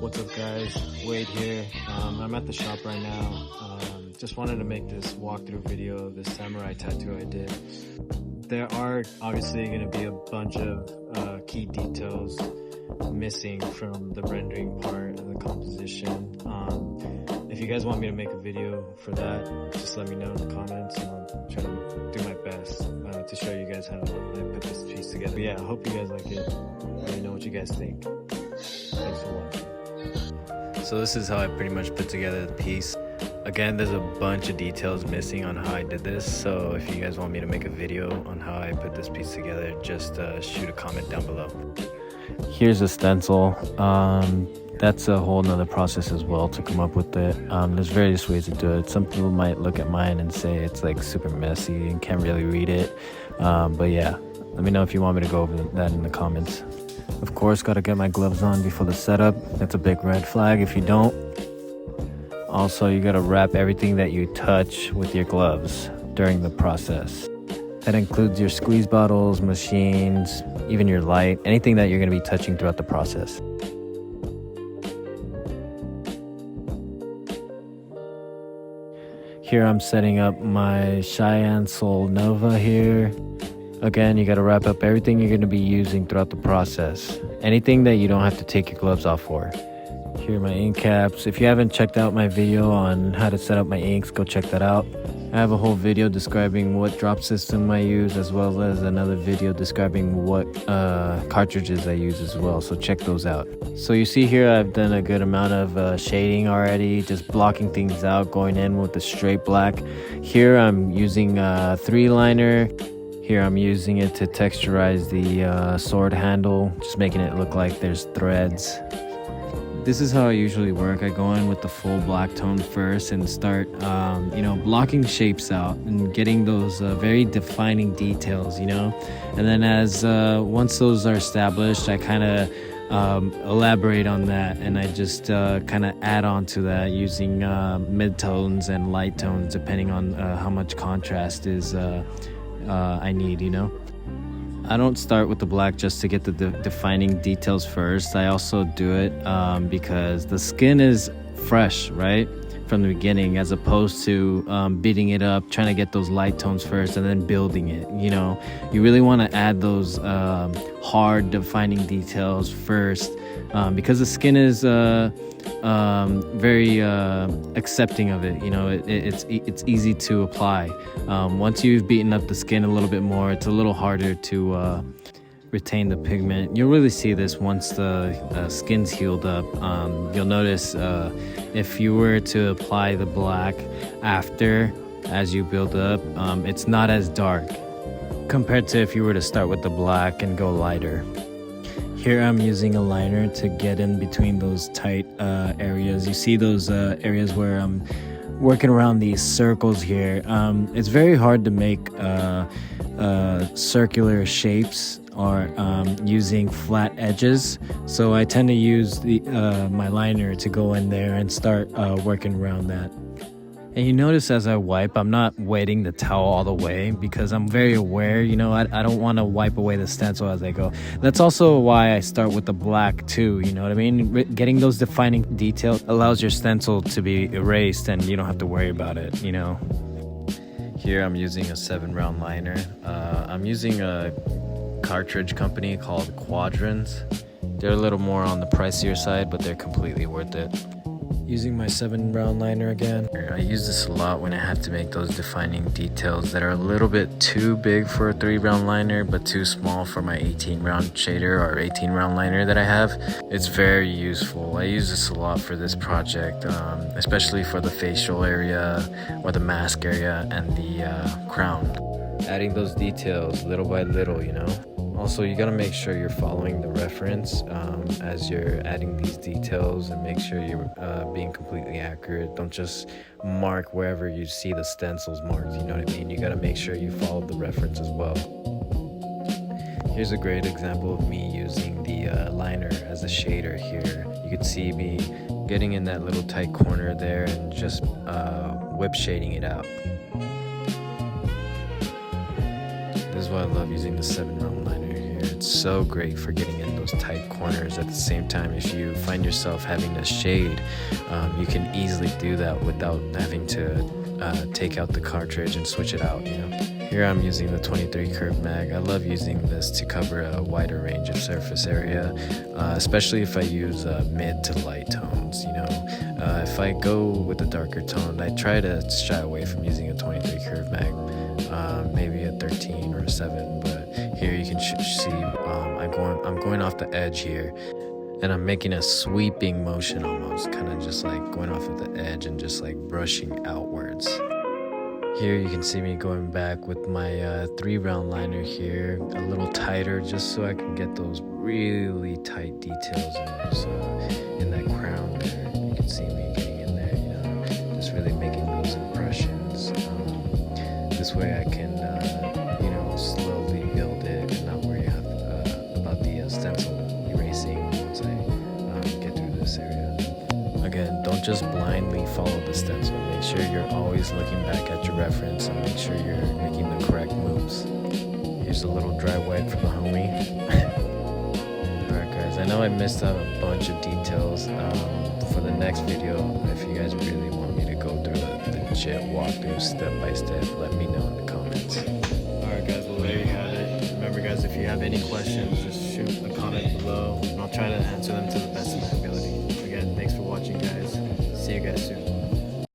What's up guys, Wade here. I'm at the shop right now. Just wanted to make this walkthrough video of this samurai tattoo I did. There are obviously going to be a bunch of key details missing from the rendering part of the composition. If you guys want me to make a video for that, just let me know in the comments and I'll try to do my best to show you guys how I put this piece together. But yeah, I hope you guys like it. Let me know what you guys think. Thanks for watching. So this is how I pretty much put together the piece. Again, there's a bunch of details missing on how I did this, so if you guys want me to make a video on how I put this piece together, just shoot a comment down below. Here's a stencil. That's a whole nother process as well to come up with it. There's various ways to do it. Some people might look at mine and say it's like super messy and can't really read it, but yeah, let me know if you want me to go over that in the comments. Of course, gotta get my gloves on before the setup. That's a big red flag if you don't. Also, you gotta wrap everything that you touch with your gloves during the process. That includes your squeeze bottles, machines, even your light, anything that you're gonna be touching throughout the process. Here I'm setting up my Cheyenne Soul Nova here. Again, you gotta wrap up everything you're gonna be using throughout the process. Anything that you don't have to take your gloves off for. Here are my ink caps. If you haven't checked out my video on how to set up my inks, go check that out. I have a whole video describing what drop system I use, as well as another video describing what cartridges I use as well, so check those out. So you see here I've done a good amount of shading already, just blocking things out, going in with the straight black. Here I'm using a 3-liner. Here I'm using it to texturize the sword handle, just making it look like there's threads. This is how I usually work. I go in with the full black tone first and start, blocking shapes out and getting those very defining details, And then as once those are established, I kind of elaborate on that, and I just kind of add on to that using mid-tones and light tones, depending on how much contrast is I need, I don't start with the black just to get the defining details first. I also do it because the skin is fresh, right, from the beginning, as opposed to beating it up, trying to get those light tones first and then building it. You really want to add those hard defining details first, because the skin is very accepting of it. It's easy to apply. Once you've beaten up the skin a little bit more, it's a little harder to retain the pigment. You'll really see this once the skin's healed up. You'll notice if you were to apply the black after, as you build up, it's not as dark compared to if you were to start with the black and go lighter. Here I'm using a liner to get in between those tight areas. You see those areas where I'm working around these circles here. It's very hard to make circular shapes or using flat edges. So I tend to use my liner to go in there and start working around that. And you notice as I wipe, I'm not wetting the towel all the way because I'm very aware, I don't want to wipe away the stencil as I go. That's also why I start with the black too, you know what I mean? Getting those defining details allows your stencil to be erased and you don't have to worry about it, Here I'm using a 7-round liner. I'm using a cartridge company called Quadrants. They're a little more on the pricier side, but they're completely worth it. Using my 7-round liner again. I use this a lot when I have to make those defining details that are a little bit too big for a 3-round liner, but too small for my 18-round shader or 18-round liner that I have. It's very useful. I use this a lot for this project, especially for the facial area or the mask area and the crown. Adding those details little by little, Also, you gotta make sure you're following the reference as you're adding these details, and make sure you're being completely accurate. Don't just mark wherever you see the stencils marked, you know what I mean? You gotta make sure you follow the reference as well. Here's a great example of me using the liner as a shader here. You can see me getting in that little tight corner there and just whip shading it out. This is why I love using the 7-round liner here. here. It's so great for getting in those tight corners. At the same time, if you find yourself having to shade, you can easily do that without having to take out the cartridge and switch it out, you know. Here I'm using the 23 curve mag. I love using this to cover a wider range of surface area, especially if I use mid to light tones, you know. If I go with a darker tone, I try to shy away from using a 23 curve mag, maybe a 13 or a 7, but here you can see I'm going off the edge here, and I'm making a sweeping motion almost, kind of just like going off of the edge and just like brushing outwards. Here you can see me going back with my 3-round liner here, a little tighter, just so I can get those really tight details in that crown there. You can see me getting in there, you know, just really making those impressions. This way I can, you know, slowly build it and not worry about the stencil erasing once I get through this area. Again, don't just blindly follow the stencil. Make sure you're always looking back at your reference and make sure you're making the correct moves. Here's a little dry wipe from the homie. Alright guys, I know I missed out a bunch of details. For the next video, if you guys really want me to go through the legit walkthrough step by step, let me know in the comments. Alright guys, well there you have it. Remember guys, if you have any questions, just shoot a comment below and I'll try to answer them to the best of my ability. Again, thanks for watching guys. See you guys soon.